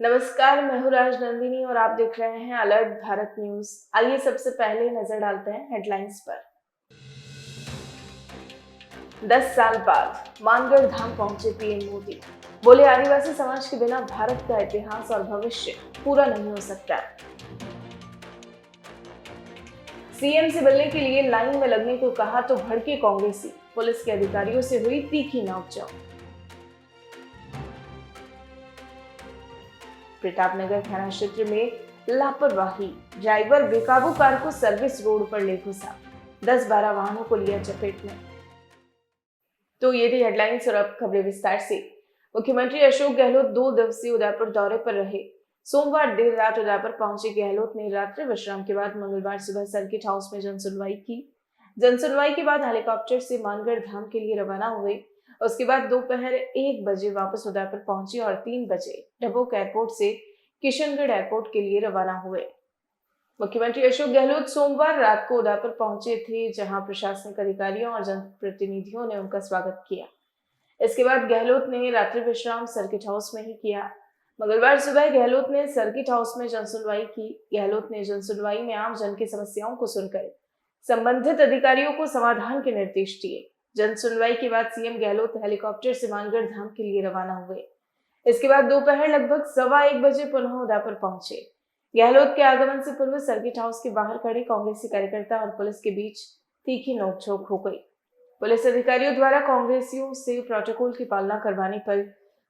नमस्कार, मैं हूँ राजनंदिनी और आप देख रहे हैं अलर्ट भारत न्यूज। आइए सबसे पहले नजर डालते हैं हेडलाइंस पर। 10 साल बाद मानगढ़ धाम पहुंचे पीएम मोदी। बोले, आदिवासी समाज के बिना भारत का इतिहास और भविष्य पूरा नहीं हो सकता। सीएम से मिलने के लिए लाइन में लगने को कहा तो भड़के कांग्रेसी। पुलिस के अधिकारियों से हुई तीखी नोकझोंक। प्रतापनगर थाना क्षेत्र में लापरवाही, ड्राइवर बेकाबू कार को सर्विस रोड पर ले घुसा। 10-12 वाहनों को लिया चपेट में। तो ये थी हेडलाइंस और अब खबरें विस्तार से। मुख्यमंत्री अशोक गहलोत 2 दिवसीय उदयपुर दौरे पर रहे। सोमवार देर रात उदयपुर पहुंचे गहलोत ने रात्रि विश्राम के बाद मंगलवार सुबह सर्किट हाउस में जनसुनवाई की। जनसुनवाई के बाद हेलीकॉप्टर से मानगढ़ धाम के लिए रवाना हुए। उसके बाद दोपहर 1 बजे वापस उदयपुर पहुंचे और 3 बजे डबोक एयरपोर्ट से किशनगढ़ एयरपोर्ट के लिए रवाना हुए। मुख्यमंत्री अशोक गहलोत सोमवार रात को उदयपुर पहुंचे थे, जहां प्रशासनिक अधिकारियों और जनप्रतिनिधियों ने उनका स्वागत किया। इसके बाद गहलोत ने रात्रि विश्राम सर्किट हाउस में ही किया। मंगलवार सुबह गहलोत ने सर्किट हाउस में जनसुनवाई की। गहलोत ने जनसुनवाई में आम जन की समस्याओं को सुनकर संबंधित अधिकारियों को समाधान के निर्देश दिए। जनसुनवाई के बाद सीएम गहलोत हेलीकॉप्टर से मानगढ़ धाम के लिए रवाना हुए। इसके बाद दोपहर लगभग 1:15 बजे पुनः उदयपुर पहुंचे। गहलोत के आगमन से पूर्व सर्किट हाउस के बाहर खड़े कांग्रेसी कार्यकर्ता और पुलिस के बीच तीखी नोकझोंक हो गई। पुलिस अधिकारियों द्वारा कांग्रेसियों से प्रोटोकॉल की पालना करवाने पर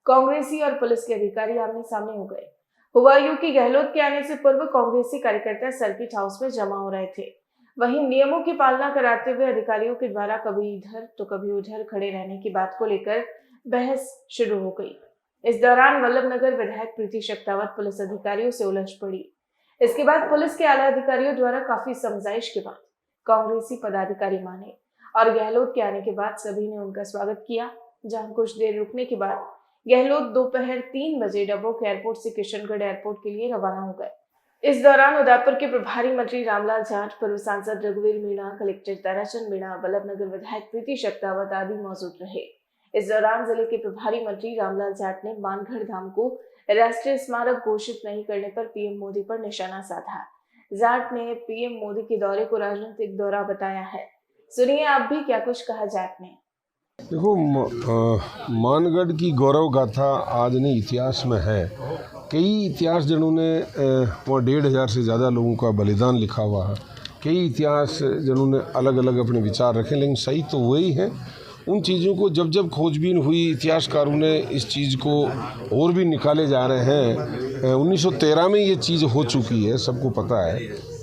कांग्रेसी और पुलिस के अधिकारी आमने सामने हो गए। हुआ यूं कि गहलोत के आने से पूर्व कांग्रेसी कार्यकर्ता सर्किट हाउस में जमा हो रहे थे। वहीं नियमों की पालना कराते हुए अधिकारियों के द्वारा कभी इधर तो कभी उधर खड़े रहने की बात को लेकर बहस शुरू हो गई। इस दौरान वल्लभनगर विधायक प्रीति शक्तावत पुलिस अधिकारियों से उलझ पड़ी। इसके बाद पुलिस के आला अधिकारियों द्वारा काफी समझाइश के बाद कांग्रेसी पदाधिकारी माने और गहलोत के आने के बाद सभी ने उनका स्वागत किया। जहां कुछ देर रुकने के बाद गहलोत दोपहर 3 बजे डबोक एयरपोर्ट से किशनगढ़ एयरपोर्ट के लिए रवाना हो गए। इस दौरान उदयपुर के प्रभारी मंत्री रामलाल जाट, पूर्व सांसद रघुवीर मीणा, कलेक्टर ताराचंद मीणा, वल्लभनगर विधायक प्रीति शक्तावत आदि मौजूद रहे। इस दौरान जिले के प्रभारी मंत्री रामलाल जाट ने मानगढ़ धाम को राष्ट्रीय स्मारक घोषित नहीं करने पर पीएम मोदी पर निशाना साधा। जाट ने पीएम मोदी के दौरे को राजनीतिक दौरा बताया है। सुनिए आप भी क्या कुछ कहा जाट ने। देखो, मानगढ़ की गौरव गाथा आज नहीं इतिहास में है। कई इतिहास जिन्होंने वहाँ 1,500 से ज़्यादा लोगों का बलिदान लिखा हुआ है। कई इतिहास जिन्होंने अलग अलग अपने विचार रखे, लेकिन सही तो वही है। उन चीज़ों को जब जब खोजबीन हुई, इतिहासकारों ने इस चीज़ को और भी निकाले जा रहे हैं। 1913 में ये चीज़ हो चुकी है, सबको पता है।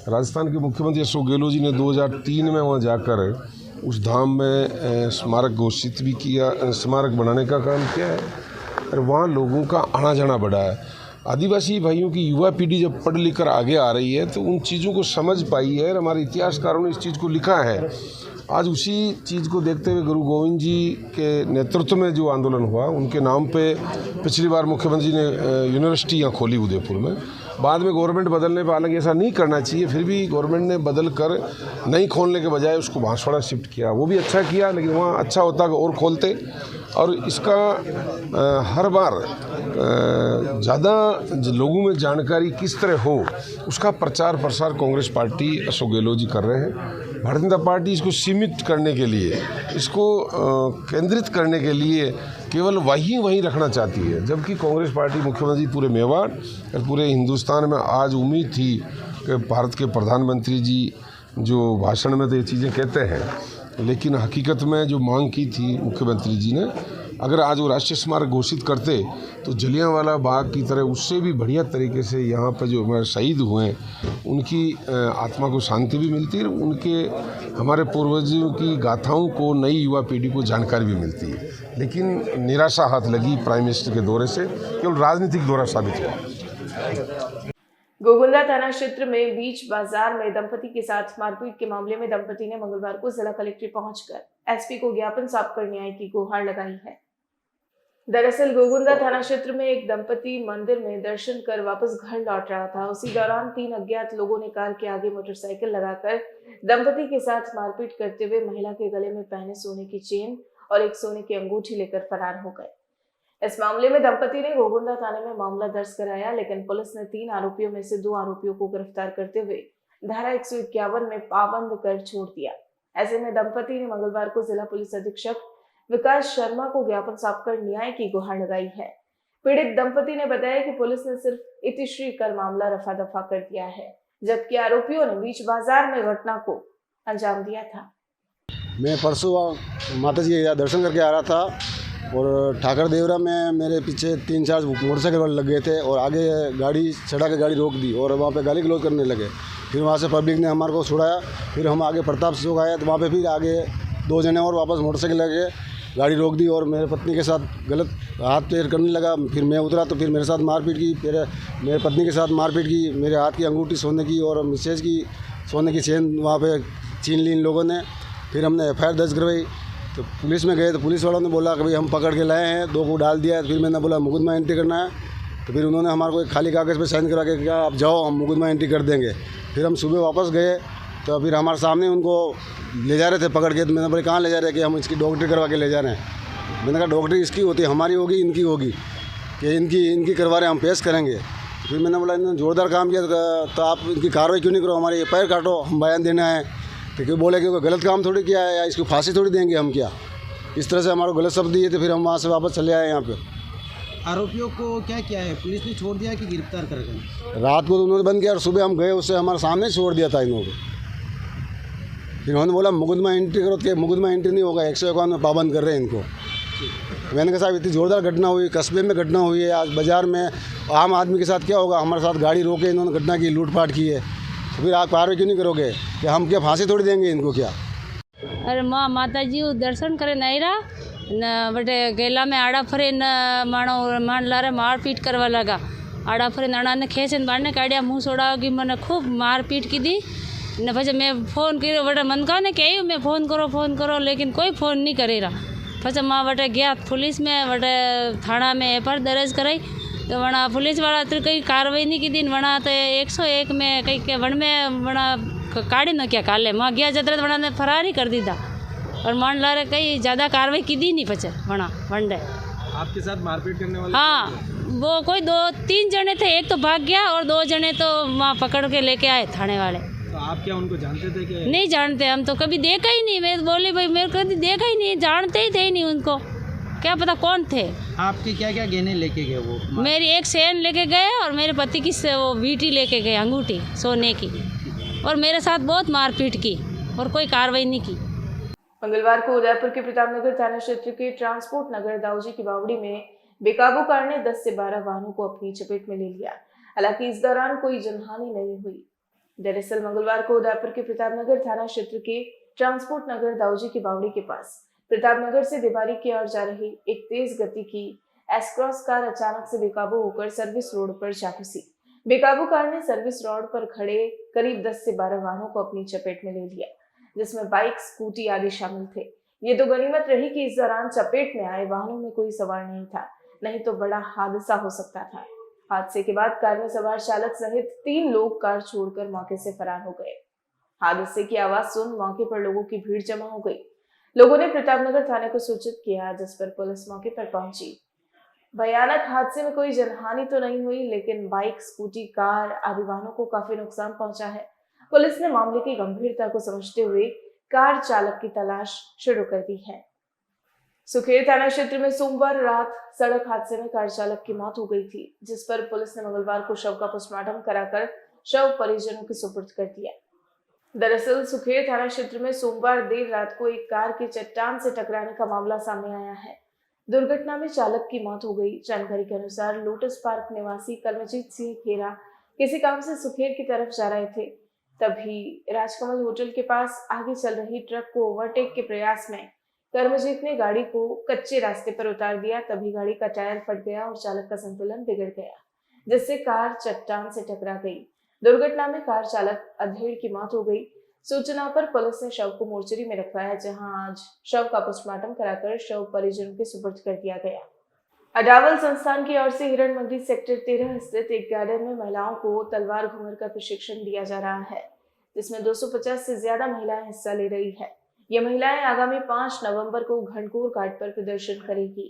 राजस्थान के मुख्यमंत्री अशोक गहलोत जी ने 2003 में वहाँ जाकर उस धाम में स्मारक घोषित भी किया, स्मारक बनाने का काम किया है और वहाँ लोगों का आना जाना बढ़ा है। आदिवासी भाइयों की युवा पीढ़ी जब पढ़ लिख कर आगे आ रही है तो उन चीज़ों को समझ पाई है और हमारे इतिहासकारों ने इस चीज़ को लिखा है। आज उसी चीज़ को देखते हुए गुरु गोविंद जी के नेतृत्व में जो आंदोलन हुआ, उनके नाम पे पिछली बार मुख्यमंत्री ने यूनिवर्सिटी यहाँ खोली उदयपुर में। बाद में गवर्नमेंट बदलने पर, हालांकि ऐसा नहीं करना चाहिए, फिर भी गवर्नमेंट ने बदल कर नहीं खोलने के बजाय उसको बांसवाड़ा शिफ्ट किया। वो भी अच्छा किया, लेकिन वहाँ अच्छा होता कि और खोलते। और इसका हर बार ज़्यादा लोगों में जानकारी किस तरह हो, उसका प्रचार प्रसार कांग्रेस पार्टी अशोक गहलोत जी कर रहे हैं। भारतीय जनता पार्टी इसको सीमित करने के लिए, इसको केंद्रित करने के लिए केवल वहीं रखना चाहती है, जबकि कांग्रेस पार्टी मुख्यमंत्री पूरे मेवाड़ और पूरे हिंदुस्तान में आज उम्मीद थी कि भारत के प्रधानमंत्री जी जो भाषण में तो ये चीज़ें कहते हैं, लेकिन हकीकत में जो मांग की थी मुख्यमंत्री जी ने, अगर आज वो राष्ट्रीय स्मारक घोषित करते तो जलियांवाला बाग की तरह उससे भी बढ़िया तरीके से यहाँ पर जो हमारे शहीद हुए हैं उनकी आत्मा को शांति भी मिलती है, उनके हमारे पूर्वजों की गाथाओं को नई युवा पीढ़ी को जानकारी भी मिलती है। लेकिन निराशा हाथ लगी प्राइम मिनिस्टर के दौरे से, केवल राजनीतिक दौरा साबित हुआ। गोगुंदा थाना क्षेत्र में बीच बाजार में दंपति के साथ मारपीट के मामले में दंपति ने मंगलवार को जिला कलेक्ट्रेट पहुंचकर एसपी को ज्ञापन सौंप कर न्याय की गुहार लगाई है। दरअसल गोगुंदा थाना क्षेत्र में एक दंपति मंदिर में दर्शन कर वापस घर लौट रहा था। उसी दौरान 3 अज्ञात लोगों ने कार के आगे मोटरसाइकिल लगाकर दंपति के साथ मारपीट करते हुए महिला के गले में पहने सोने की चेन और एक सोने की अंगूठी लेकर फरार हो गए। इस मामले में दंपति ने गोगुंदा थाने में मामला दर्ज कराया, लेकिन पुलिस ने 3 आरोपियों में से 2 आरोपियों को गिरफ्तार करते हुए धारा 151 में पाबंद कर छोड़ दिया। ऐसे में दंपति ने मंगलवार को जिला पुलिस अधीक्षक विकास शर्मा को ज्ञापन सौंपकर न्याय की गुहार लगाई है। पीड़ित दंपति ने बताया कि पुलिस ने सिर्फ इतिश्री कर मामला रफा दफा कर दिया है, जबकि आरोपियों ने बीच बाजार में घटना को अंजाम दिया था। मैं परसों माता जी के दर्शन करके आ रहा था और ठाकर देवरा में मेरे पीछे 3-4 मोटरसाइकिल वाले लग गए थे और आगे गाड़ी चढ़ा के गाड़ी रोक दी और वहाँ पे गाली गलौज करने लगे। फिर वहाँ से पब्लिक ने हमारे को छुड़ाया। फिर हम आगे प्रताप चौक आए तो वहाँ पे फिर आगे 2 जने और वापस मोटरसाइकिल लगे गाड़ी रोक दी और मेरे पत्नी के साथ गलत हाथ पैर करने लगा। फिर मैं उतरा तो फिर मेरे साथ मारपीट की, फिर मेरे पत्नी के साथ मारपीट की, मेरे हाथ की अंगूठी सोने की और मिसेज की सोने की चेन वहाँ पे छीन ली इन लोगों ने। फिर हमने एफआईआर दर्ज करवाई तो पुलिस में गए तो पुलिस वालों ने बोला कि भाई हम पकड़ के लाए हैं, 2 को डाल दिया है। फिर मैंने बोला मुकदमा एंट्री करना है तो फिर उन्होंने हमारे को एक खाली कागज़ पे साइन करा के कहा आप जाओ हम मुकदमा एंट्री कर देंगे। फिर हम सुबह वापस गए तो फिर हमारे सामने उनको ले जा रहे थे पकड़ के। तो मैंने बोले कहाँ ले जा रहे हैं कि हम इसकी डॉक्टरी करवा के ले जा रहे हैं। मैंने कहा डॉक्टरी इसकी होती है, हमारी होगी इनकी होगी कि इनकी करवा रहे हैं, हम पेश करेंगे। फिर मैंने बोला इन्होंने जोरदार काम किया तो आप इनकी कार्रवाई क्यों नहीं करो, हमारे पैर काटो, हम बयान देना है। तो क्यों बोले कि गलत काम थोड़ी किया है या इसको फांसी थोड़ी देंगे हम क्या। इस तरह से हमारे गलत शब्द दिए थे। फिर हम वहाँ से वापस चले आए यहाँ पे। आरोपियों को क्या किया है, पुलिस ने छोड़ दिया कि गिरफ्तार कर गए? रात को तो उन्होंने बंद किया और सुबह हम गए उससे हमारे सामने छोड़ दिया था इन्होंने। फिर उन्होंने बोला मुकदमा एंट्री करो तो मुकदमा एंट्री नहीं होगा, 151 में पाबंद कर रहे हैं इनको। मैंने कहा साहब इतनी ज़ोरदार घटना हुई, कस्बे में घटना हुई है, आज बाज़ार में आम आदमी के साथ क्या होगा। हमारे साथ गाड़ी रोके इन्होंने घटना की, लूटपाट की है। तो फिर आप कार्रवाई क्यों नहीं करोगे कि हम क्या फांसी थोड़ी देंगे इनको क्या। अरे माँ माताजी दर्शन करे नहीं रहा न बटे गेला में आड़ा फरे न मानो मान लारे मारपीट करवा लगा। आड़ा फरे अड़ा ने खेचन बाढ़ने काढ़िया मुँह सोड़ागी मैंने खूब मारपीट की दी न। પછી मैं फ़ोन કર્યો बटे मनका ने कही मैं फ़ोन करो लेकिन कोई फ़ोन नहीं करे रहा। પછી माँ बटे गया पुलिस में बटे थाना में एफआईआर दर्ज कराई तो वहाँ पुलिस वाला तो कई कार्रवाई नहीं की दी। वहाँ तो 101 में कई के वन में वहाँ काढ़ी न क्या काले माँ गया जतरे वहाँ ने फरार ही कर दी था और मान ला रहे कई ज़्यादा कार्रवाई की दी नहीं पचे वहाँ वनडे। आपके साथ मारपीट करने वाले? हाँ वो कोई 2-3 जने थे, एक तो भाग गया और 2 जने तो वहाँ पकड़ के लेके आए थाने वाले। तो आप क्या उनको जानते थे कि? नहीं जानते, हम तो कभी देखा ही नहीं। मैं बोली भाई मेरे को कभी देखा ही नहीं, जानते ही थे ही नहीं उनको, क्या पता कौन थे। आपके क्या क्या गहने लेके गए वो? मेरी एक चेन लेके गए और मेरे पति की वो वीटी लेके गए अंगूठी सोने की, और मेरे साथ बहुत मारपीट की और कोई कार्रवाई नहीं की। मंगलवार को उदयपुर के प्रतापनगर थाना क्षेत्र के ट्रांसपोर्ट नगर दाऊजी की बावड़ी में बेकाबू कार ने 10 से 12 वाहनों को अपनी चपेट में ले लिया। हालांकि इस दौरान कोई जनहानि नहीं हुई। दरअसल मंगलवार को उदयपुर के प्रतापनगर थाना क्षेत्र के ट्रांसपोर्ट नगर दाऊजी की बावड़ी के पास प्रतापनगर से देवारी की ओर जा रही एक तेज गति की एस क्रॉस कार अचानक से बेकाबू होकर सर्विस रोड पर जा घुसी। बेकाबू कार ने सर्विस रोड पर खड़े करीब 10 से 12 वाहनों को अपनी चपेट में ले लिया, जिसमें बाइक, स्कूटी आदि शामिल थे। ये तो गनीमत रही कि इस दौरान चपेट में आए वाहनों में कोई सवार नहीं था, नहीं तो बड़ा हादसा हो सकता था। हादसे के बाद कार में सवार चालक सहित 3 लोग कार छोड़कर मौके से फरार हो गए। हादसे की आवाज सुन मौके पर लोगों की भीड़ जमा हो गई। लोगों ने प्रतापनगर थाने को सूचित किया, जिस पर पुलिस मौके पर पहुंची। भयानक हादसे में कोई जनहानि तो नहीं हुई, लेकिन बाइक, स्कूटी, कार आदि वाहनों को काफी नुकसान पहुंचा है। पुलिस ने मामले की गंभीरता को समझते हुए कार चालक की तलाश शुरू कर दी है। सुखेर थाना क्षेत्र में सोमवार रात सड़क हादसे में कार चालक की मौत हो गई थी, जिस पर पुलिस ने मंगलवार को शव का पोस्टमार्टम कराकर शव परिजनों के सुपुर्द कर दिया। दरअसल सुखेर थाना क्षेत्र में सोमवार देर रात को एक कार के चट्टान से टकराने का मामला सामने आया है। दुर्घटना में चालक की मौत हो गई। जानकारी के अनुसार लोटस पार्क निवासी कर्मजीत सिंह खेरा किसी काम से सुखेर की तरफ जा रहे थे। तभी राजकमल होटल के पास आगे चल रही ट्रक को ओवरटेक के प्रयास में कर्मजीत ने गाड़ी को कच्चे रास्ते पर उतार दिया। तभी गाड़ी का टायर फट गया और चालक का संतुलन बिगड़ गया, जिससे कार चट्टान से टकरा गई। दुर्घटना में कार चालक अधेड़ की मौत हो गई। सूचना पर पुलिस ने शव को मोर्चरी में रखवाया, जहां आज शव का पोस्टमार्टम कराकर शव परिजनों के सुपुर्द कर दिया गया। अडावल संस्थान की ओर से हिरण मंडी सेक्टर 13 स्थित एक गार्डन में महिलाओं को तलवार घुमर का प्रशिक्षण दिया जा रहा है, जिसमें 250 से ज्यादा महिलाएं हिस्सा ले रही है। ये महिलाएं आगामी 5 नवंबर को घनकूर घाट पर प्रदर्शन करेगी।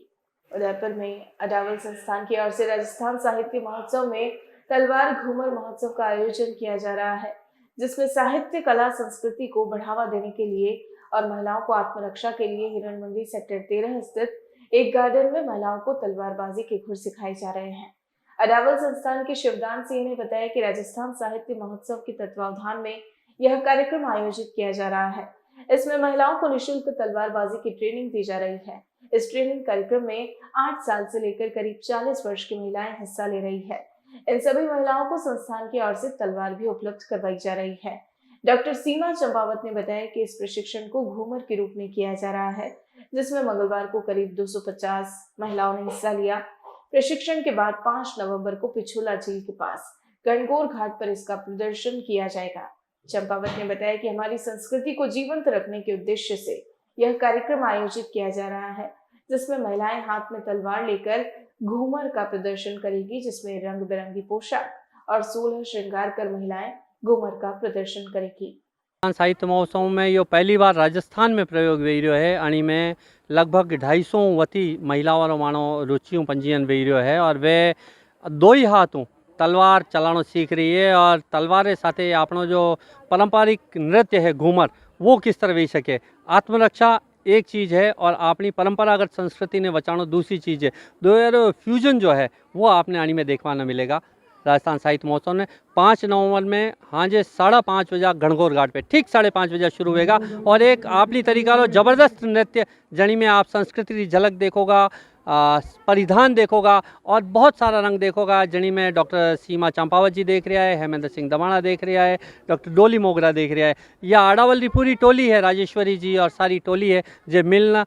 उदयपुर में अडावल संस्थान की ओर से राजस्थान साहित्य महोत्सव में तलवार घूमर महोत्सव का आयोजन किया जा रहा है, जिसमें साहित्य कला संस्कृति को बढ़ावा देने के लिए और महिलाओं को आत्मरक्षा के लिए हिरण मंडी सेक्टर 13 स्थित एक गार्डन में महिलाओं को तलवारबाजी के गुर सिखाए जा रहे हैं। अडावल संस्थान के शिवदान सिंह ने बताया कि राजस्थान साहित्य महोत्सव के तत्वावधान में यह कार्यक्रम आयोजित किया जा रहा है। इसमें महिलाओं को निःशुल्क तलवारबाजी की ट्रेनिंग दी जा रही है। इस ट्रेनिंग कार्यक्रम में 8 साल से लेकर करीब 40 वर्ष की महिलाएं हिस्सा ले रही है। इन सभी महिलाओं को संस्थान की ओर से तलवार भी उपलब्ध करवाई जा रही है। डॉक्टर सीमा चंपावत ने बताया कि इस प्रशिक्षण को घूमर के रूप में किया जा रहा है, जिसमें मंगलवार को करीब 250 महिलाओं ने हिस्सा लिया। प्रशिक्षण के बाद 5 नवंबर को पिछोला झील के पास गणगौर घाट पर इसका प्रदर्शन किया जाएगा। चंपावत ने बताया कि हमारी संस्कृति को जीवंत रखने के उद्देश्य से यह कार्यक्रम आयोजित किया जा रहा है, जिसमें महिलाएं हाथ में तलवार लेकर घूमर का प्रदर्शन करेगी, जिसमें रंग बिरंगी पोशाक और 16 श्रृंगार कर महिलाएं घूमर का प्रदर्शन करेगी। साहित्य महोत्सव में यो पहली बार राजस्थान में प्रयोग वेही रह्यो है। अणी में लगभग 250 वती महिला वालों मानो रुचियों पंजीयन वेही रह्यो है और वे 2 ही हाथों तलवार चलानो सीख रही है और तलवार साथे आपनो जो पारंपरिक नृत्य है घूमर वो किस तरह वेही सके। आत्मरक्षा एक चीज़ है और अपनी परंपरागत संस्कृति ने बचानो दूसरी चीज़ है। दो फ्यूजन जो है वो आपने आनी में देखवाना मिलेगा। राजस्थान साहित्य महोत्सव ने 5 नवंबर में हांजे 5:30 बजे गणगौर घाट पे ठीक 5:30 बजे शुरू होगा और एक अपनी तरीका लो जबरदस्त नृत्य जनी में आप संस्कृति की झलक देखोगा, परिधान देखोगा और बहुत सारा रंग देखोगा। जनी में डॉक्टर सीमा चंपावत जी देख रहा है, हेमेंद्र सिंह दमाणा देख रहा है, डॉक्टर डोली मोगरा देख रहा है। यह अडावल की पूरी टोली है, राजेश्वरी जी और सारी टोली है जो मिलना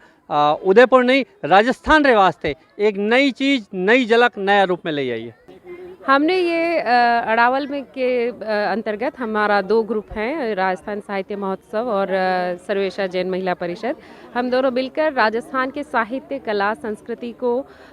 उदयपुर नहीं राजस्थान रे वास्ते एक नई चीज़, नई झलक, नया रूप में ले आई है। हमने ये अडावल में के अंतर्गत हमारा 2 ग्रुप हैं, राजस्थान साहित्य महोत्सव और सर्वेशा जैन महिला परिषद। हम दोनों मिलकर राजस्थान के साहित्य कला संस्कृति को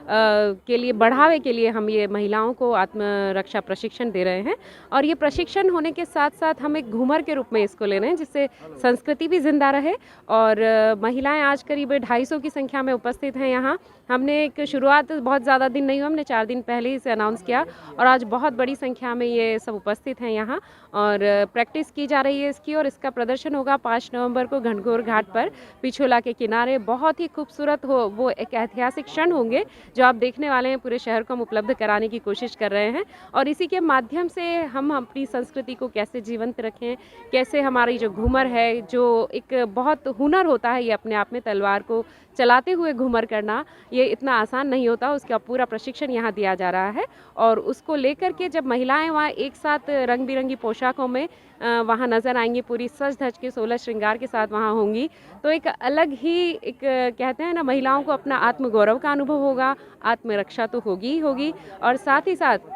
के लिए बढ़ावे के लिए हम ये महिलाओं को आत्मरक्षा प्रशिक्षण दे रहे हैं और ये प्रशिक्षण होने के साथ साथ हम एक घूमर के रूप में इसको ले रहे हैं, जिससे संस्कृति भी जिंदा रहे। और महिलाएं आज करीब 250 की संख्या में उपस्थित हैं यहाँ। हमने एक शुरुआत बहुत ज़्यादा दिन नहीं हुआ, हमने 4 दिन पहले ही इसे अनाउंस किया और आज बहुत बड़ी संख्या में ये सब उपस्थित हैं यहाँ और प्रैक्टिस की जा रही है इसकी। और इसका प्रदर्शन होगा 5 नवंबर को गणगौर घाट पर पिछोला के किनारे। बहुत ही खूबसूरत वो एक ऐतिहासिक क्षण होंगे जो आप देखने वाले हैं। पूरे शहर को हम उपलब्ध कराने की कोशिश कर रहे हैं और इसी के माध्यम से हम अपनी संस्कृति को कैसे जीवंत रखें, कैसे हमारी जो घूमर है, जो एक बहुत हुनर होता है ये अपने आप में तलवार को चलाते हुए घूमर करना, ये इतना आसान नहीं होता। उसका पूरा प्रशिक्षण यहाँ दिया जा रहा है और उसको लेकर के जब महिलाएं वहाँ एक साथ रंग बिरंगी पोशाकों में वहाँ नज़र आएंगी, पूरी सज धज के 16 श्रृंगार के साथ वहाँ होंगी, तो एक अलग ही एक कहते हैं ना, महिलाओं को अपना आत्मगौरव का अनुभव होगा, आत्मरक्षा तो होगी ही होगी। और साथ ही साथ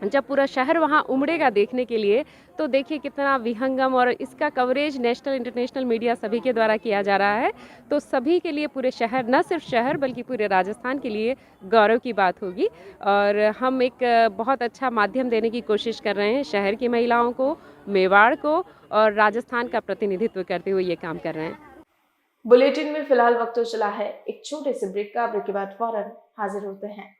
जब पूरा शहर वहाँ उमड़ेगा देखने के लिए, तो देखिए कितना विहंगम, और इसका कवरेज नेशनल इंटरनेशनल मीडिया सभी के द्वारा किया जा रहा है। तो सभी के लिए पूरे शहर, न सिर्फ शहर बल्कि पूरे राजस्थान के लिए गौरव की बात होगी। और हम एक बहुत अच्छा माध्यम देने की कोशिश कर रहे हैं शहर की महिलाओं को, मेवाड़ को और राजस्थान का प्रतिनिधित्व करते हुए ये काम कर रहे हैं। बुलेटिन में फिलहाल वक्त तो चला है एक छोटे से ब्रेक का। ब्रेक के बाद फौरन हाजिर होते हैं।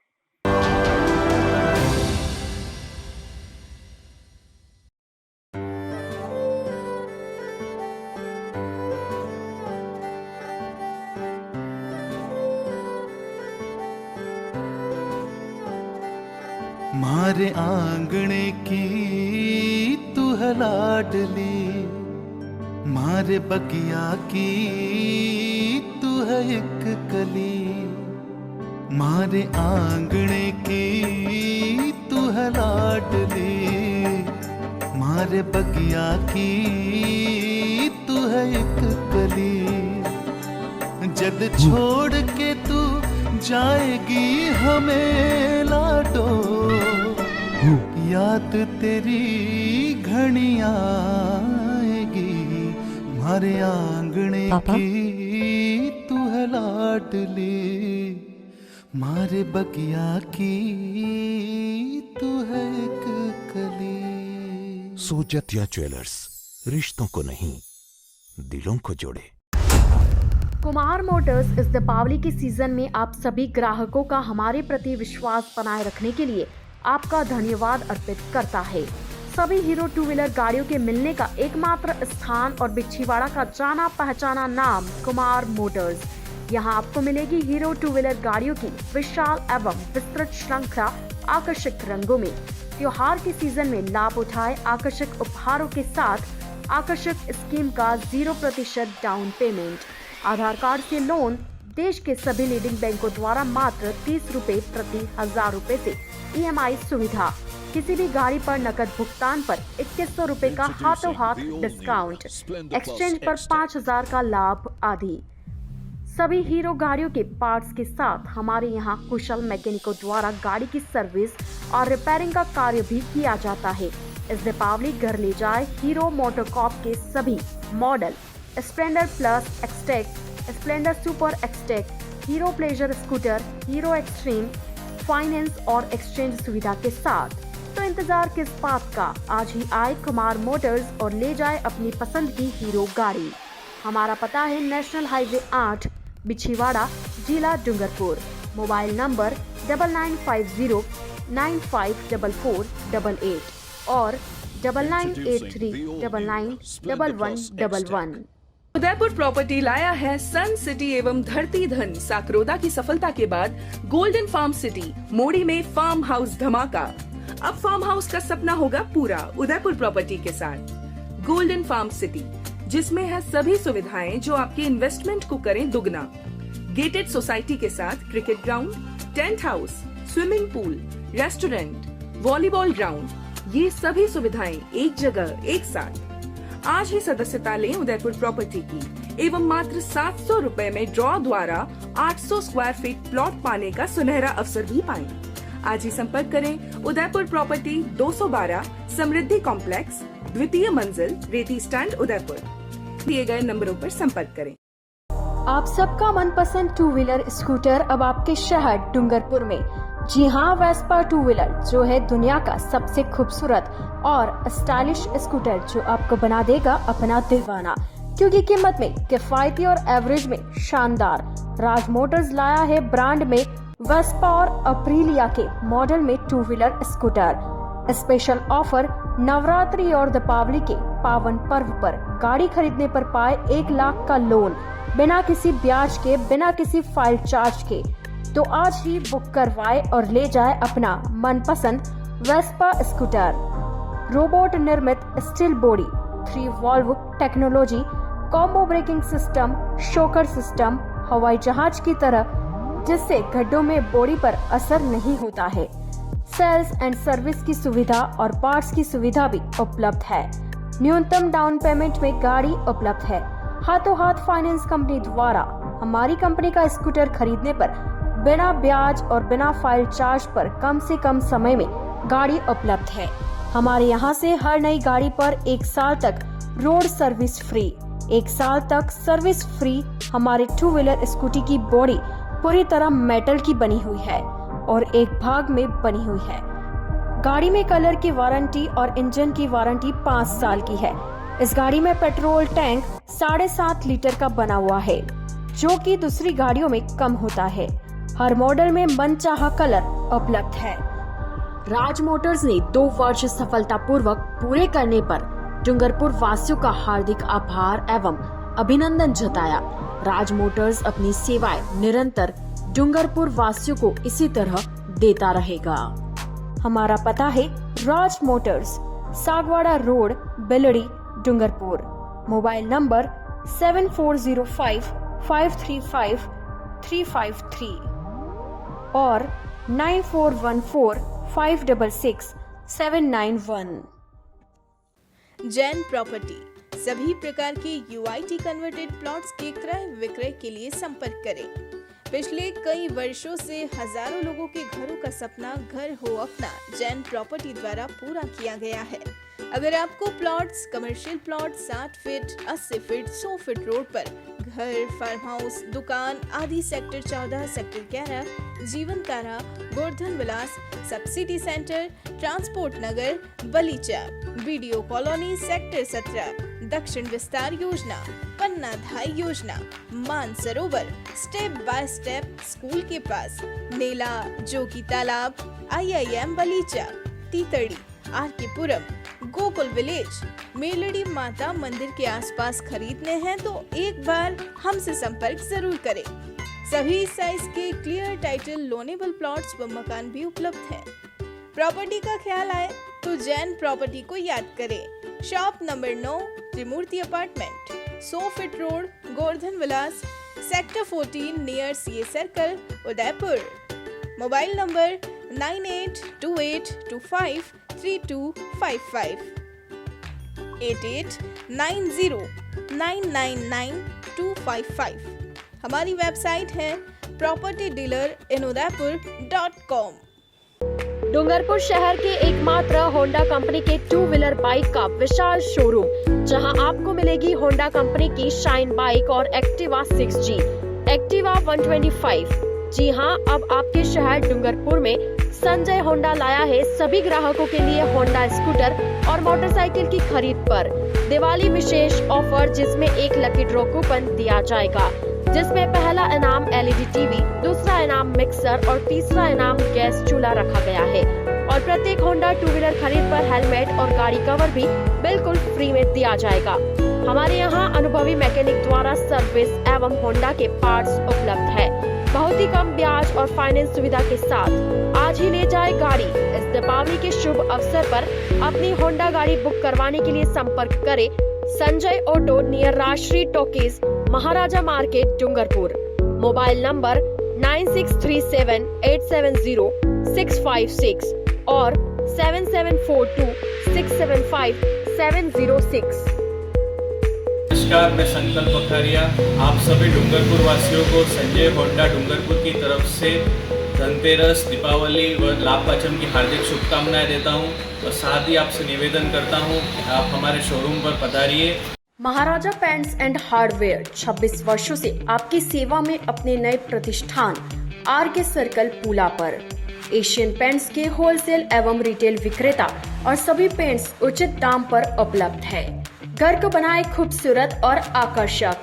मारे आंगणे की तू है लाडली, मारे बगिया की तू है एक कली। मारे आंगणे की तू है लाडली, मारे बगिया की तू है एक कली। जद छोड़ के तू जाएगी हमें लाडो, याद तेरी घनी आएगी। मारे आंगणे की तू है लाडली, मारे बगिया की तू है एक कली। सोजतिया ज्वेलर्स, रिश्तों को नहीं दिलों को जोड़े। कुमार मोटर्स इस दीपावली के सीजन में आप सभी ग्राहकों का हमारे प्रति विश्वास बनाए रखने के लिए आपका धन्यवाद अर्पित करता है। सभी हीरो टू व्हीलर गाड़ियों के मिलने का एकमात्र स्थान और बिछीवाड़ा का जाना पहचाना नाम कुमार मोटर्स। यहाँ आपको मिलेगी हीरो टू व्हीलर गाड़ियों की विशाल एवं विस्तृत श्रृंखला आकर्षक रंगों में। त्योहार के सीजन में लाभ उठाए आकर्षक उपहारों के साथ आकर्षक स्कीम का 0% डाउन पेमेंट, आधार कार्ड से लोन, देश के सभी लीडिंग बैंकों द्वारा मात्र 30 रुपए प्रति 1000 रुपए से EMI सुविधा, किसी भी गाड़ी पर नकद भुगतान पर 2100 रुपए का हाथों हाथ डिस्काउंट, एक्सचेंज पर 5000 का लाभ आदि। सभी हीरो गाड़ियों के पार्ट्स के साथ हमारे यहाँ कुशल मैकेनिकों द्वारा गाड़ी की सर्विस और रिपेयरिंग का कार्य भी किया जाता है। इस दीपावली घर ले जाए हीरो मोटोकॉर्प के सभी model Splendor plus, XTEC, Splendor super XTEC, hero pleasure scooter, hero extreme, finance और एक्सचेंज सुविधा के साथ। तो इंतजार किस बात का, आज ही आए कुमार मोटर्स और ले जाए अपनी पसंद की हीरो गाड़ी। हमारा पता है नेशनल हाईवे 8, बिछीवाड़ा, जिला डूंगरपुर। मोबाइल नंबर 9950954488 और 9983991111। उदयपुर प्रॉपर्टी लाया है सन सिटी एवं धरती धन साकरोदा की सफलता के बाद गोल्डन फार्म सिटी मोड़ी में फार्म हाउस धमाका। अब फार्म हाउस का सपना होगा पूरा उदयपुर प्रॉपर्टी के साथ। गोल्डन फार्म सिटी, जिसमें है सभी सुविधाएं जो आपके इन्वेस्टमेंट को करें दुगना। गेटेड सोसाइटी के साथ cricket ground, tent house, swimming pool, restaurant, volleyball ground, ये सभी सुविधाएं एक जगह एक साथ। आज ही सदस्यता लें उदयपुर प्रॉपर्टी की एवं मात्र 700 रुपए में ड्रॉ द्वारा 800 स्क्वायर फीट प्लॉट पाने का सुनहरा अवसर भी पाएं। आज ही संपर्क करें उदयपुर प्रॉपर्टी 212 समृद्धि कॉम्प्लेक्स, द्वितीय मंजिल, रेती स्टैंड, उदयपुर। दिए गए नंबरों पर संपर्क करें। आप सबका मनपसंद टू व्हीलर स्कूटर अब आपके शहर डूंगरपुर में। जी हाँ, वेस्पा टू व्हीलर जो है दुनिया का सबसे खूबसूरत और स्टाइलिश स्कूटर, जो आपको बना देगा अपना दीवाना, क्योंकि कीमत में किफायती और एवरेज में शानदार। राज मोटर्स लाया है ब्रांड में वेस्पा और अप्रीलिया के मॉडल में two wheeler scooter. Special offer Navratri और दीपावली के पावन पर्व पर गाड़ी खरीदने पर पाए 1 लाख का लोन, बिना किसी ब्याज के, बिना किसी फाइल चार्ज के। तो आज ही बुक करवाए और ले जाए अपना मनपसंद वेस्पा स्कूटर। रोबोट निर्मित steel body, 3 valve technology, combo braking system, shocker system, हवाई जहाज की तरह, जिससे गड्ढों में बॉडी पर असर नहीं होता है। सेल्स एंड सर्विस की सुविधा और पार्ट्स की सुविधा भी उपलब्ध है। न्यूनतम डाउन पेमेंट में गाड़ी उपलब्ध है। हाथों हाथ फाइनेंस कंपनी द्वारा हमारी कंपनी का स्कूटर खरीदने पर बिना ब्याज और बिना फाइल चार्ज पर कम से कम समय में गाड़ी उपलब्ध है। हमारे यहाँ से हर नई गाड़ी पर 1 साल तक रोड सर्विस फ्री। 1 साल तक सर्विस फ्री। हमारे टू व्हीलर स्कूटी की बॉडी पूरी तरह मेटल की बनी हुई है और एक भाग में बनी हुई है। गाड़ी में कलर की वारंटी और इंजन की वारंटी 5 साल की है। इस गाड़ी में पेट्रोल टैंक 7.5 लीटर का बना हुआ है, जो कि दूसरी गाड़ियों में कम होता है। हर मॉडल में मनचाहा कलर उपलब्ध है। राज मोटर्स ने 2 वर्ष सफलतापूर्वक पूरे करने पर डूंगरपुर वासियों का हार्दिक आभार एवं अभिनंदन जताया। राज मोटर्स अपनी सेवाएं निरंतर डूंगरपुर वासियों को इसी तरह देता रहेगा। हमारा पता है Raj motors, Sagwara road, Bilri, Dungarpur. Mobile number 7405535353 और 9414566791। जैन प्रॉपर्टी सभी प्रकार के UIT कन्वर्टेड प्लॉट्स के क्रय विक्रय के लिए संपर्क करें। पिछले कई वर्षों से हजारों लोगों के घरों का सपना घर हो अपना जैन प्रॉपर्टी द्वारा पूरा किया गया है। अगर आपको plots, commercial plot 60 feet, 80 feet, 100 feet road पर घर, फार्म हाउस, दुकान आदि सेक्टर 14, सेक्टर 11, जीवन तारा, गोवर्धन विलास, सब सिटी सेंटर, ट्रांसपोर्ट नगर, बलीचा, वीडियो कॉलोनी सेक्टर 17, दक्षिण विस्तार योजना, पन्ना धाई योजना, Mansarovar step by step school के पास, नेला जोगी तालाब, IIM बलीचा, तीतड़ी, आरकेपुरम, गोकुल विलेज, मेलड़ी माता मंदिर के आसपास खरीदने हैं तो एक बार हमसे संपर्क जरूर करें। सभी साइज के क्लियर टाइटल लोनेबल प्लॉट्स व मकान भी उपलब्ध हैं। प्रॉपर्टी का ख्याल आए तो जैन प्रॉपर्टी को याद करें। Shop number 9, Trimurti apartment, 100 feet road, Govardhan Vilas, sector 14 near CA circle, Udaipur. Mobile number 9828253255, 8890999255। हमारी वेबसाइट है propertydealerinudaypur.com। डूंगरपुर शहर के एकमात्र होंडा कंपनी के 2 व्हीलर बाइक का विशाल शोरूम, जहां आपको मिलेगी होंडा कंपनी की शाइन बाइक और एक्टिवा 6G, एक्टिवा 125। जी हां, अब आपके शहर डूंगरपुर में संजय होंडा लाया है सभी ग्राहकों के लिए होंडा स्कूटर और मोटरसाइकिल की खरीद पर दिवाली विशेष ऑफर, जिसमें एक लकी ड्रॉ कूपन दिया जाएगा, जिसमें पहला इनाम LED टीवी, दूसरा इनाम मिक्सर और तीसरा इनाम गैस चूल्हा रखा गया है। और प्रत्येक होंडा 2 व्हीलर खरीद पर हेलमेट और गाड़ी कवर भी बिल्कुल फ्री में दिया जाएगा। हमारे यहाँ अनुभवी मैकेनिक द्वारा सर्विस एवं होंडा के पार्ट्स उपलब्ध है, बहुत ही कम ब्याज और फाइनेंस सुविधा के साथ। आज ही ले जाए गाड़ी। इस दीपावली के शुभ अवसर पर अपनी होंडा गाड़ी बुक करवाने के लिए संपर्क करें Sanjay auto near Rajshree talkies, Maharaja market, Dungarpur. Mobile number 9637870656 और 7742675706। नमस्कार, मैं संकल्प पखारिया आप सभी डूंगरपुर वासियों को संजय होंडा डूंगरपुर की तरफ से धनतेरस, दीपावली व लाभ पाचम की हार्दिक शुभकामनाएं देता हूं और साथ ही आपसे निवेदन करता हूं कि आप हमारे शोरूम पर पधारिए। महाराजा पेंट्स एंड हार्डवेयर 26 वर्षों से आपकी सेवा में अपने नए प्रतिष्ठान RK सर्कल पूला पर एशियन पेंट्स के होलसेल एवं रिटेल विक्रेता और सभी पेंट्स उचित दाम पर उपलब्ध है। घर को बनाए खूबसूरत और आकर्षक।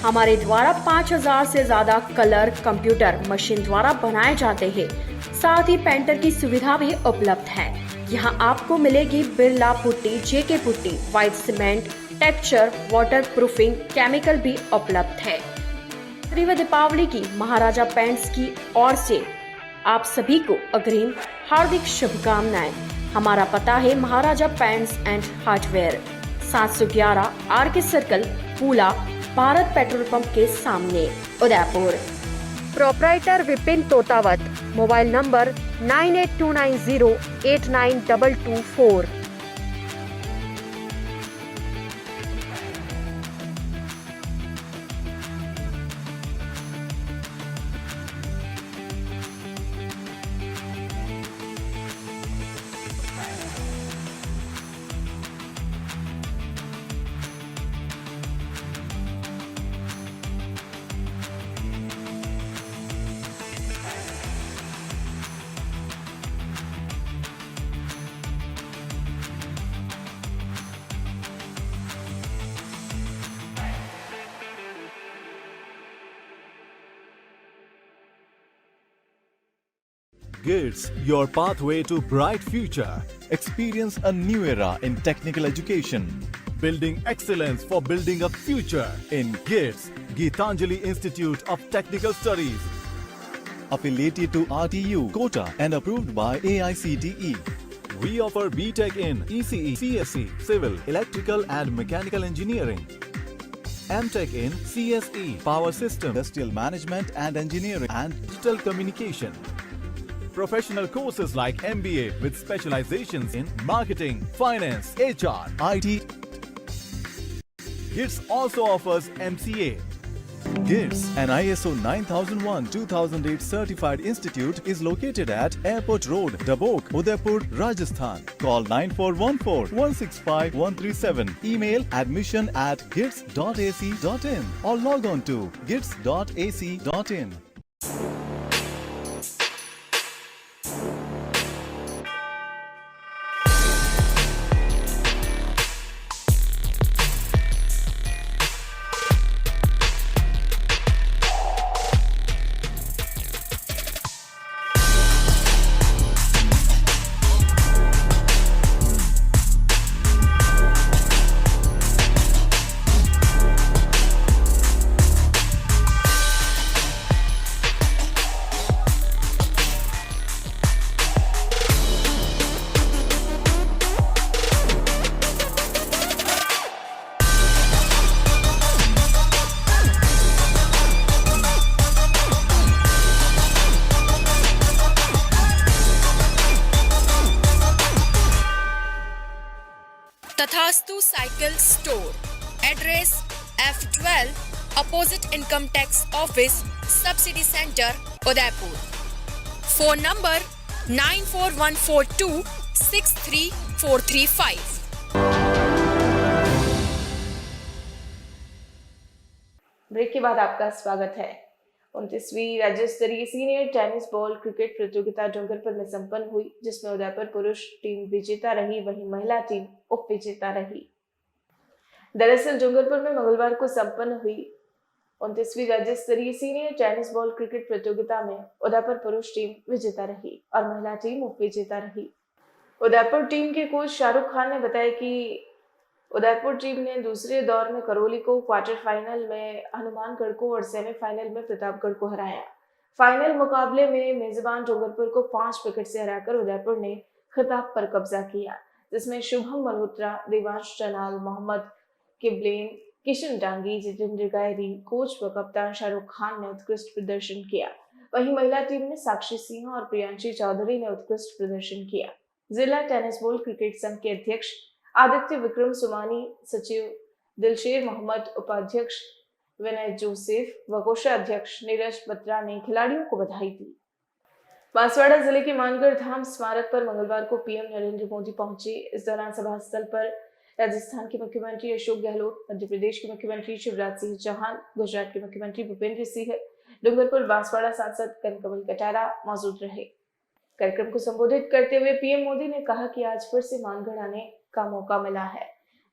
हमारे द्वारा 5000 से ज्यादा कलर कंप्यूटर मशीन द्वारा बनाए जाते हैं। साथ ही पेंटर की सुविधा भी उपलब्ध है। यहाँ आपको मिलेगी Birla putty, JK putty, white cement, texture, water proofing, chemical भी उपलब्ध है। त्रिव दीपावली की महाराजा पेंट्स की ओर से आप सभी को अग्रिम हार्दिक शुभकामनाएं। हमारा पता है Maharaja paints and hardware, 711 RK circle Pula, Bharat petrol pump के सामने, उदयपुर। Proprietor Vipin Totawat. Mobile number 9829089224। GITS, your pathway to bright future. Experience a new era in technical education. Building excellence for building a future in GITS, Geetanjali Institute of Technical Studies. Affiliated to RTU, Kota and approved by AICTE. We offer BTech in ECE, CSE, Civil, Electrical and Mechanical Engineering. MTech in CSE, Power System, Industrial Management and Engineering and Digital Communication. Professional courses like MBA with specializations in marketing, finance, HR, IT. GITS also offers MCA. GITS, an ISO 9001-2008 certified institute, is located at Airport Road, Dabok, Udaipur, Rajasthan. Call 9414-165-137. Email admission@gits.ac.in or log on to gits.ac.in. Tathastu cycle store, address F12 opposite income tax office, subsidy centre, Udaipur. Phone number 9414263435। Break के बाद आपका स्वागत है। 29वीं राज्य स्तरीय senior tennis ball cricket प्रतियोगिता डूंगरपुर में संपन्न हुई, जिसमें उदयपुर पुरुष टीम विजेता रही, वहीं महिला टीम उप विजेता रही। दरअसल डूंगरपुर में मंगलवार को संपन्न हुई 29वीं राज्य स्तरीय सीनियर टेनिस बॉल क्रिकेट प्रतियोगिता में उदयपुर पुरुष टीम विजेता रही और महिला टीम उप विजेता रही। उदयपुर टीम के कोच शाहरुख खान ने बताया कि उदयपुर टीम ने दूसरे दौर में करौली को, क्वार्टर फाइनल में हनुमानगढ़ को और सेमीफाइनल में प्रतापगढ़ को हराया। फाइनल मुकाबले में मेजबान डूंगरपुर को 5 विकेट से हराकर उदयपुर ने खिताब पर कब्जा किया, जिसमें शुभम मल्होत्रा, देवांश चनाल, मोहम्मद किबलेन, किशन डांगी, जितेंद्र गायरी, कोच व कप्तान शाहरुख खान ने उत्कृष्ट प्रदर्शन किया। वहीं महिला टीम में साक्षी सिंह और प्रियांशी चौधरी ने उत्कृष्ट प्रदर्शन किया। जिला टेनिस बॉल क्रिकेट संघ के अध्यक्ष आदित्य विक्रम सुमानी, सचिव दिलशेर मोहम्मद, उपाध्यक्ष विनय जोसेफ व कोषाध्यक्ष नीरज बत्रा ने खिलाड़ियों को बधाई दी। बांसवाड़ा जिले के मानगढ़ धाम स्मारक पर मंगलवार को पीएम नरेंद्र मोदी पहुंचे। इस दौरान सभा स्थल पर राजस्थान के मुख्यमंत्री अशोक गहलोत, मध्य प्रदेश के मुख्यमंत्री शिवराज सिंह चौहान, गुजरात के मुख्यमंत्री भूपेंद्र सिंह, डूंगरपुर बांसवाड़ा सांसद कनकमल कटारा मौजूद रहे। कार्यक्रम को संबोधित करते हुए पीएम मोदी ने कहा कि आज फिर से मानगढ़ आने का मौका मिला है।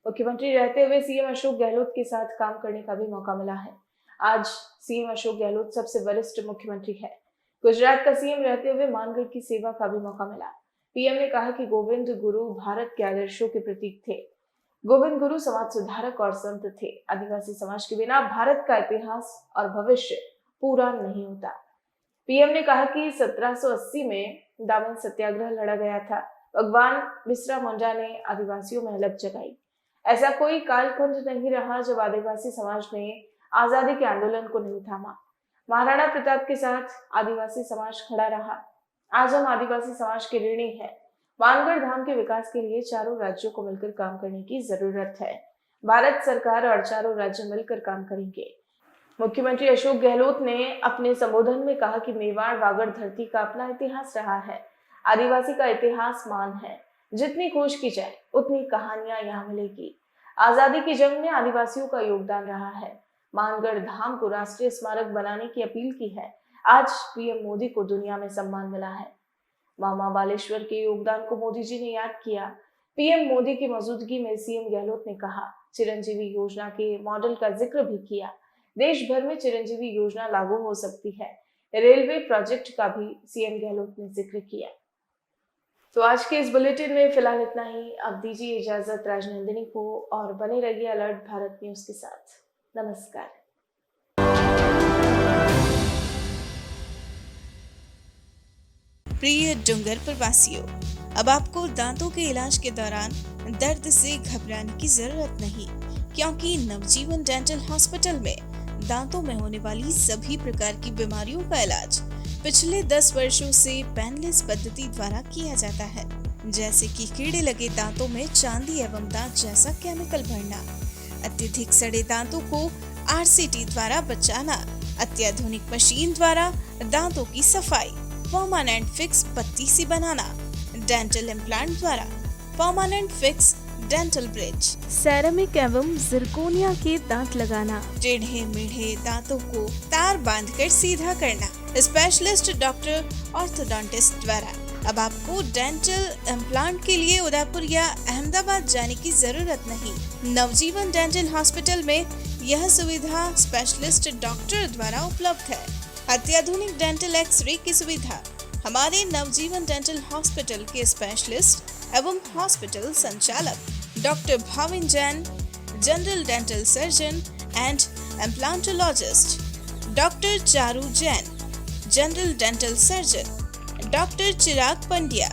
मुख्यमंत्री रहते हुए सीएम अशोक गहलोत के साथ काम करने का भी मौका मिला है। आज सीएम अशोक गहलोत सबसे वरिष्ठ मुख्यमंत्री है। गुजरात का सीएम रहते हुए मानगढ़ की सेवा का भी मौका मिला। पीएम ने कहा कि गोविंद गुरु भारत के आदर्शों के प्रतीक थे। गोविंद गुरु समाज सुधारक और संत थे। आदिवासी समाज के बिना भारत का इतिहास और भविष्य पूरा नहीं होता। पीएम ने कहा कि 1780 में दामन सत्याग्रह लड़ा गया था। भगवान बिरसा मुंडा ने आदिवासियों में अलग जगाई। ऐसा कोई कालखंड नहीं रहा जब आदिवासी समाज ने आजादी के आंदोलन को नहीं थामा। महाराणा प्रताप के साथ आदिवासी समाज खड़ा रहा। आज हम आदिवासी समाज के ऋणी हैं। मानगढ़ धाम के विकास के लिए चारों राज्यों को मिलकर काम करने की जरूरत है। भारत सरकार और चारों राज्य मिलकर काम करेंगे। मुख्यमंत्री अशोक गहलोत ने अपने संबोधन में कहा कि मेवाड़ वागड़ धरती का अपना इतिहास रहा है। आदिवासी का इतिहास मान है। जितनी खोज की जाए उतनी कहानियां यहाँ मिलेगी। आजादी की जंग में आदिवासियों का योगदान रहा है। मानगढ़ धाम को राष्ट्रीय स्मारक बनाने की अपील की है। आज पीएम मोदी को दुनिया में सम्मान मिला है। मामा बालेश्वर के योगदान को मोदी जी ने याद किया। पीएम मोदी की मौजूदगी में सीएम गहलोत ने कहा, चिरंजीवी योजना के मॉडल का जिक्र भी किया। देश भर में चिरंजीवी योजना लागू हो सकती है। रेलवे प्रोजेक्ट का भी सीएम गहलोत ने जिक्र किया। तो आज के इस बुलेटिन में फिलहाल इतना ही। अब दीजिए इजाजत राजनंदिनी को और बने रहिए अलर्ट भारत न्यूज के साथ। नमस्कार। प्रिय डूंगरपुर वासियों, अब आपको दांतों के इलाज के दौरान दर्द से घबराने की जरूरत नहीं, क्योंकि नवजीवन डेंटल हॉस्पिटल में दांतों में होने वाली सभी प्रकार की बीमारियों का इलाज पिछले 10 वर्षों से पेनलेस पद्धति द्वारा किया जाता है, जैसे कि कीड़े लगे दांतों में चांदी एवं दांत जैसा केमिकल भरना, अत्यधिक सड़े दांतों को RCT द्वारा बचाना, अत्याधुनिक मशीन द्वारा दांतों की सफाई, परमानेंट फिक्स पत्ती सी बनाना, डेंटल इम्प्लांट द्वारा permanent fix dental bridge, ceramic एवं जिरकोनिया के दांत लगाना, टेढ़े मेढ़े दांतों को तार बांधकर सीधा करना, स्पेशलिस्ट डॉक्टर ऑर्थोडोंटिस्ट द्वारा। अब आपको डेंटल इम्प्लांट के लिए उदयपुर या अहमदाबाद जाने की जरूरत नहीं। नवजीवन डेंटल हॉस्पिटल में यह सुविधा स्पेशलिस्ट डॉक्टर द्वारा उपलब्ध है। अत्याधुनिक डेंटल एक्सरे की सुविधा हमारे नवजीवन डेंटल हॉस्पिटल के स्पेशलिस्ट एवं हॉस्पिटल संचालक doctor Bhavin Jain, general dental surgeon and implantologist, doctor Charu Jain, general dental surgeon, doctor Chirag Pandya,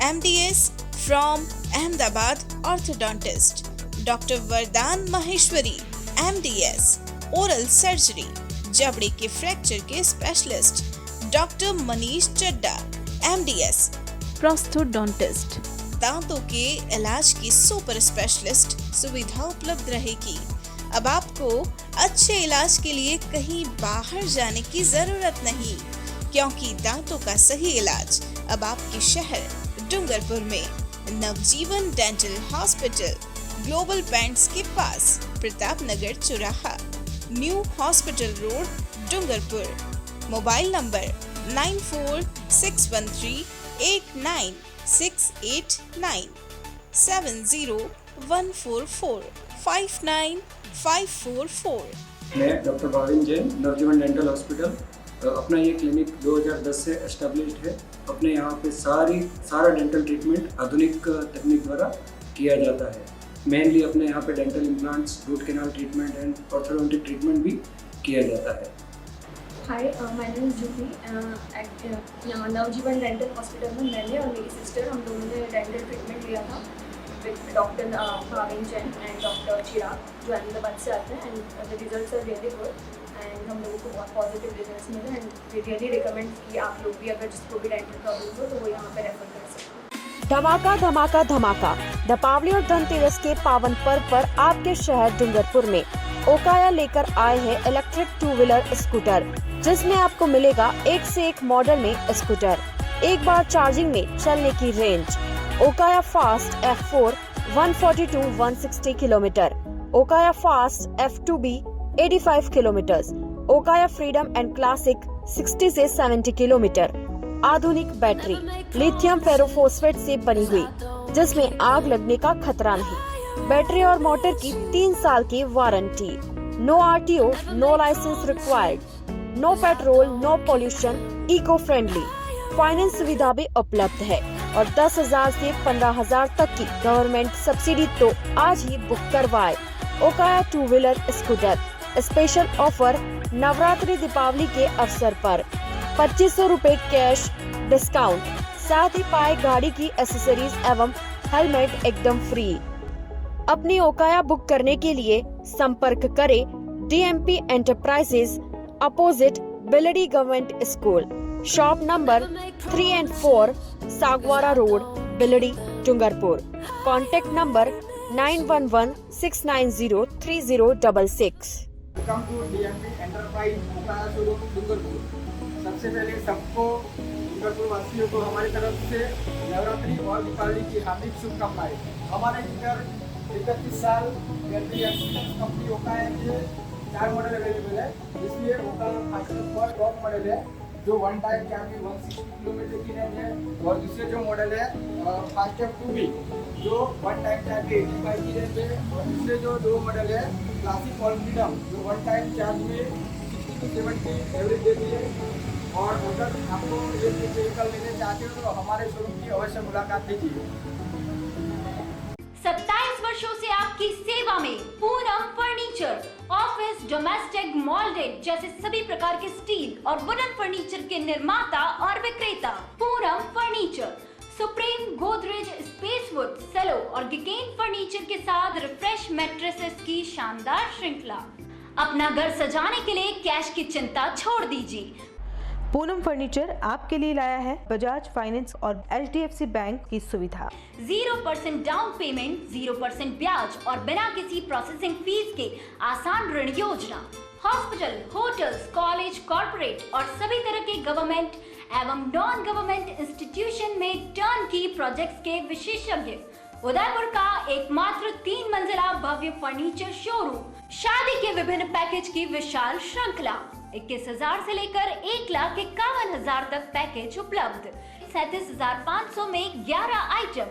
MDS from Ahmedabad orthodontist, doctor वरदान माहेश्वरी, MDS ओरल सर्जरी, जबड़े के फ्रैक्चर के स्पेशलिस्ट, डॉक्टर मनीष चड्डा, MDS प्रोस्थोडोंटिस्ट। दांतों के इलाज की सुपर स्पेशलिस्ट सुविधा उपलब्ध रहेगी। अब आपको अच्छे इलाज के लिए कहीं बाहर जाने की जरूरत नहीं, क्योंकि दांतों का सही इलाज अब आपके शहर डूंगरपुर में नवजीवन डेंटल हॉस्पिटल, ग्लोबल बैंड्स के पास, प्रताप नगर चौराहा, new hospital road, Dungarpur. Mobile number 9461389689 7014459544। मैं डॉक्टर भाविन जैन, नवजीवन डेंटल हॉस्पिटल। अपना ये क्लिनिक 2010 से एस्टेब्लिश्ड है। अपने यहाँ पे सारा डेंटल ट्रीटमेंट आधुनिक तकनीक द्वारा किया जाता है। मेनली अपने यहाँ पे dental implants, root canal treatment and orthodontic treatment भी किया जाता है। Hi, my name is Juhi. यहाँ नवजीवन डेंटल हॉस्पिटल में मैंने और मेरी सिस्टर, हम दोनों ने डेंटल ट्रीटमेंट लिया था with doctor Bhavin Jain and doctor Chirag, जो अहमदाबाद से आते हैं। And the results are really good and हम लोगों को बहुत पॉजिटिव रिजल्ट्स मिले। एंड वी रियली रिकमेंड कि आप लोग भी अगर जिसको भी डेंटल प्रॉब्लम हो तो वो यहाँ पे रेफर कर सकते हैं। धमाका धमाका धमाका दीपावली और धनतेरस के पावन पर्व पर आपके शहर डूंगरपुर में ओकाया लेकर आए हैं इलेक्ट्रिक 2-व्हीलर स्कूटर, जिसमें आपको मिलेगा एक से एक मॉडल में स्कूटर, एक बार चार्जिंग में चलने की range. Okaya fast F4 140-160 kilometre, Okaya fast F2B 85 kilometre, Okaya freedom and classic 60 से 70 किलोमीटर। आधुनिक बैटरी लिथियम फेरोफॉस्फेट से बनी हुई, जिसमें आग लगने का खतरा नहीं। बैटरी और मोटर की 3 साल की warranty. No RTO, no licence required, no petrol, no pollution, eco friendly. Finance सुविधा भी उपलब्ध है और 10,000 से 15,000 तक की गवर्नमेंट सब्सिडी। तो आज ही बुक करवाए Okaya two wheeler scooter. Special offer Navratri Deepawali के अवसर पर 2500 रुपए कैश डिस्काउंट, साथ ही पाए गाड़ी की एसेसरीज एवं हेलमेट एकदम फ्री। अपनी ओकाया बुक करने के लिए संपर्क करें DMP enterprises, opposite Bildi government school, shop number 3 and 4, Sagwara road, Bildi, Dungarpur. Contact number 9116903066। Welcome to DMP enterprise Okaya showroom Dungarpur. सबसे पहले सबको डूंगरपुर वासियों को हमारी तरफ से नवरात्रि और दीपावली की हार्दिक शुभकामनाएं। हमारे भीतर 31 साल बैटरी कंपनी ओकाया के 4 मॉडल अवेलेबल है। इसलिए ओकाया फास्टर टॉप मॉडल है जो 1 टाइम चार्जिंग 160 किलोमीटर की रेंज है, और दूसरे जो मॉडल है फास्टर 2B जो 1 टाइम चार्जिंग 85 की रेंज है, और दूसरे जो 2 मॉडल है क्लासिक और फ्रीडम जो 1 टाइम चार्ज में 60 to 70 एवरेज देती है। और अगर आपको ये व्हीकल लेने चाहते हो तो हमारे शोरूम की अवश्य मुलाकात कीजिए। 27 वर्षों से आपकी सेवा में पूनम फर्नीचर, ऑफिस, डोमेस्टिक, मॉल्डेड जैसे सभी प्रकार के स्टील और वुडन फर्नीचर के निर्माता और विक्रेता। Poonam furniture Supreme, Godrej, Spacewood, Cello और गिगेन फर्नीचर के साथ रिफ्रेश मैट्रेसेस की शानदार श्रृंखला। अपना घर सजाने के लिए कैश की चिंता छोड़ दीजिए। पूनम फर्नीचर आपके लिए लाया है बजाज फाइनेंस और HDFC बैंक की सुविधा। 0% डाउन पेमेंट, 0% ब्याज और बिना किसी प्रोसेसिंग फीस के आसान ऋण योजना। हॉस्पिटल, होटल्स, कॉलेज, कॉर्पोरेट और सभी तरह के गवर्नमेंट एवं नॉन गवर्नमेंट इंस्टीट्यूशन में टर्न की प्रोजेक्ट्स के विशेषज्ञ। उदयपुर का एकमात्र 3 मंजिला भव्य फर्नीचर शोरूम। शादी के विभिन्न पैकेज की विशाल श्रृंखला। 21,000 से लेकर 1,51,000 तक पैकेज उपलब्ध। 37,500 में 11 item,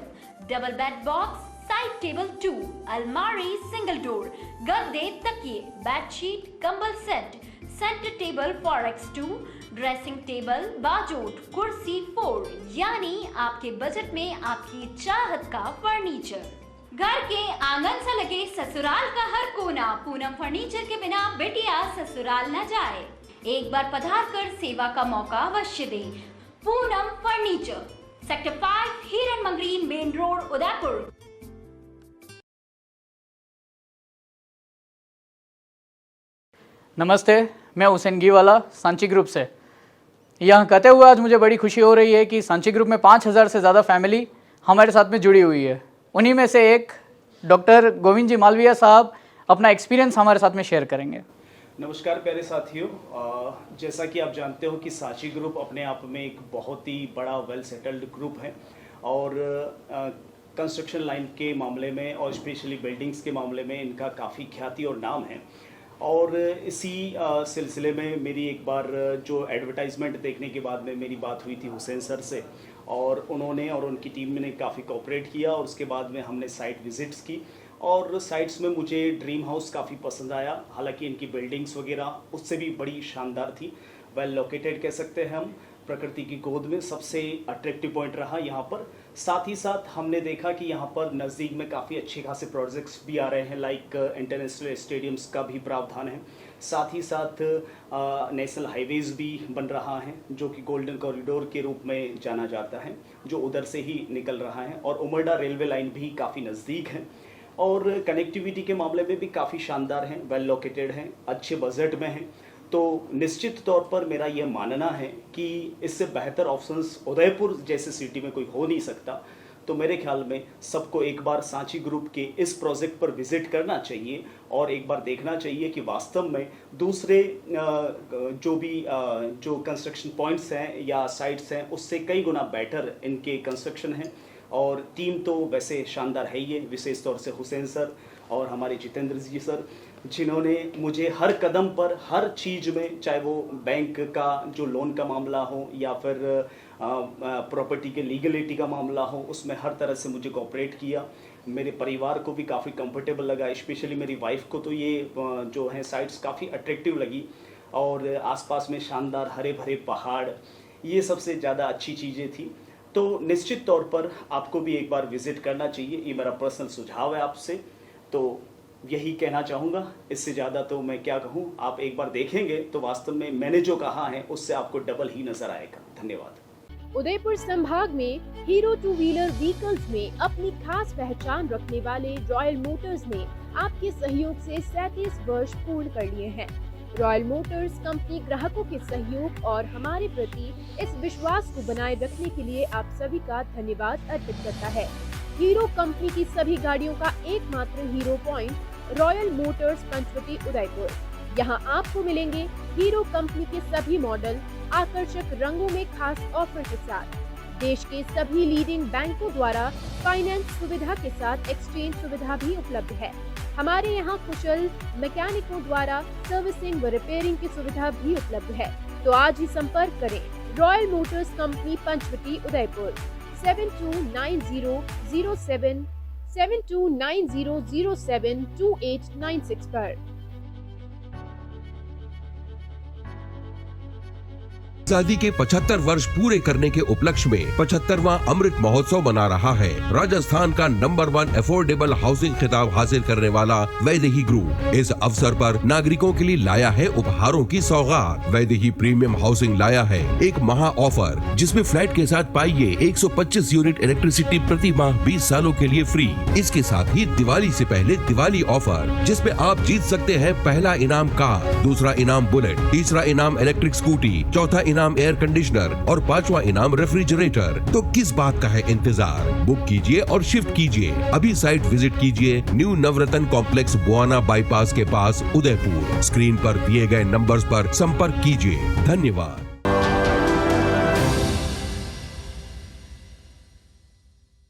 double bed box, side table 2, अलमारी सिंगल डोर, गद्दे, तकिए, बेडशीट, कंबल set, centre table 4x2, dressing table, बाजोट, कुर्सी 4, यानी आपके बजट में आपकी चाहत का फर्नीचर। घर के आंगन से लगे ससुराल का हर कोना। पूनम फर्नीचर के बिना बेटिया ससुराल न जाए। एक बार पधार कर सेवा का मौका अवश्य दे। पूनम फर्नीचर, सेक्टर 5, हिरन मंगरी, मेन रोड, उदयपुर। नमस्ते, मैं हुसैन गीवाला सांची ग्रुप से। यहाँ कहते हुए आज मुझे बड़ी खुशी हो रही है कि सांची ग्रुप में 5,000 से ज़्यादा फैमिली हमारे साथ में जुड़ी हुई है। उन्हीं में से एक डॉक्टर गोविंद जी मालविया साहब अपना एक्सपीरियंस हमारे साथ में शेयर करेंगे। नमस्कार प्यारे साथियों, जैसा कि आप जानते हो कि सांची ग्रुप अपने आप में एक बहुत ही बड़ा वेल सेटल्ड ग्रुप है और कंस्ट्रक्शन लाइन के मामले में और स्पेशली बिल्डिंग्स के मामले में इनका काफ़ी ख्याति और नाम है। और इसी सिलसिले में मेरी एक बार जो एडवर्टाइजमेंट देखने के बाद में मेरी बात हुई थी हुसैन सर से और उन्होंने और उनकी टीम ने काफ़ी कोऑपरेट किया और उसके बाद में हमने साइट विजिट्स की और साइट्स में मुझे ड्रीम हाउस काफ़ी पसंद आया। हालांकि इनकी बिल्डिंग्स वगैरह उससे भी बड़ी शानदार थी, वेल लोकेटेड कह सकते हैं हम, प्रकृति की गोद में सबसे अट्रैक्टिव पॉइंट रहा यहाँ पर। साथ ही साथ हमने देखा कि यहाँ पर नज़दीक में काफ़ी अच्छे खासे प्रोजेक्ट्स भी आ रहे हैं, लाइक इंटरनेशनल स्टेडियम्स का भी प्रावधान है। साथ ही साथ नेशनल हाईवेज़ भी बन रहा है जो कि गोल्डन कॉरिडोर के रूप में जाना जाता है, जो उधर से ही निकल रहा है। और उमरडा रेलवे लाइन भी काफ़ी नज़दीक है और कनेक्टिविटी के मामले में भी काफ़ी शानदार हैं, वेल लोकेटेड हैं, अच्छे बजट में हैं। तो निश्चित तौर पर मेरा यह मानना है कि इससे बेहतर ऑप्शंस उदयपुर जैसे सिटी में कोई हो नहीं सकता। तो मेरे ख्याल में सबको एक बार सांची ग्रुप के इस प्रोजेक्ट पर विजिट करना चाहिए और एक बार देखना चाहिए कि वास्तव में दूसरे जो कंस्ट्रक्शन पॉइंट्स हैं या साइट्स हैं उससे कई गुना बेटर इनके कंस्ट्रक्शन हैं। और टीम तो वैसे शानदार है ही है, विशेष तौर से हुसैन सर और हमारे जितेंद्र जी सर, जिन्होंने मुझे हर कदम पर हर चीज़ में, चाहे वो बैंक का जो लोन का मामला हो या फिर प्रॉपर्टी के लीगलिटी का मामला हो, उसमें हर तरह से मुझे कोऑपरेट किया। मेरे परिवार को भी काफ़ी कंफर्टेबल लगा, स्पेशली मेरी वाइफ को तो ये जो है साइट्स काफ़ी अट्रैक्टिव लगी और आसपास में शानदार हरे भरे पहाड़, ये सबसे ज़्यादा अच्छी चीज़ें थी। तो निश्चित तौर पर आपको भी एक बार विज़िट करना चाहिए, ये मेरा पर्सनल सुझाव है आपसे। तो यही कहना चाहूँगा, इससे ज़्यादा तो मैं क्या कहूँ। आप एक बार देखेंगे तो वास्तव में मैंने जो कहा है उससे आपको डबल ही नजर आएगा। धन्यवाद। उदयपुर संभाग में हीरो 2 व्हीलर व्हीकल्स में अपनी खास पहचान रखने वाले रॉयल मोटर्स ने आपके सहयोग से 37 वर्ष पूर्ण कर लिए हैं। रॉयल मोटर्स कंपनी ग्राहकों के सहयोग और हमारे प्रति इस विश्वास को बनाए रखने के लिए आप सभी का धन्यवाद अर्पित करता है। हीरो कंपनी की सभी गाड़ियों का एकमात्र Hero point Royal Motors Panchvati Udaipur. यहाँ आपको मिलेंगे हीरो कंपनी के सभी मॉडल आकर्षक रंगों में खास ऑफर के साथ। देश के सभी लीडिंग बैंकों द्वारा फाइनेंस सुविधा के साथ एक्सचेंज सुविधा भी उपलब्ध है। हमारे यहाँ कुशल मैकेनिकों द्वारा सर्विसिंग व रिपेयरिंग की सुविधा भी उपलब्ध है। तो आज ही संपर्क करें Royal Motors company Panchvati Udaipur 7290072896 पर। आजादी के 75 वर्ष पूरे करने के उपलक्ष्य में 75वां अमृत महोत्सव मना रहा है। राजस्थान का नंबर 1 अफोर्डेबल हाउसिंग खिताब हासिल करने वाला वैदेही ग्रुप इस अवसर पर नागरिकों के लिए लाया है उपहारों की सौगात। वैदेही प्रीमियम हाउसिंग लाया है एक महा ऑफर, जिसमें फ्लैट के साथ पाइए 125 यूनिट इलेक्ट्रिसिटी प्रति माह 20 सालों के लिए फ्री। इसके साथ ही दिवाली से पहले दिवाली ऑफर, जिसमें आप जीत सकते हैं पहला इनाम कार, दूसरा इनाम बुलेट, तीसरा इनाम इलेक्ट्रिक स्कूटी, चौथा इनाम इनाम एयर कंडीशनर और 5वां इनाम रेफ्रिजरेटर। तो किस बात का है इंतजार? बुक कीजिए और शिफ्ट कीजिए। अभी साइट विजिट कीजिए न्यू नवरत्न कॉम्प्लेक्स बुआना बाईपास के पास उदयपुर। स्क्रीन पर दिए गए नंबर्स पर संपर्क कीजिए। धन्यवाद।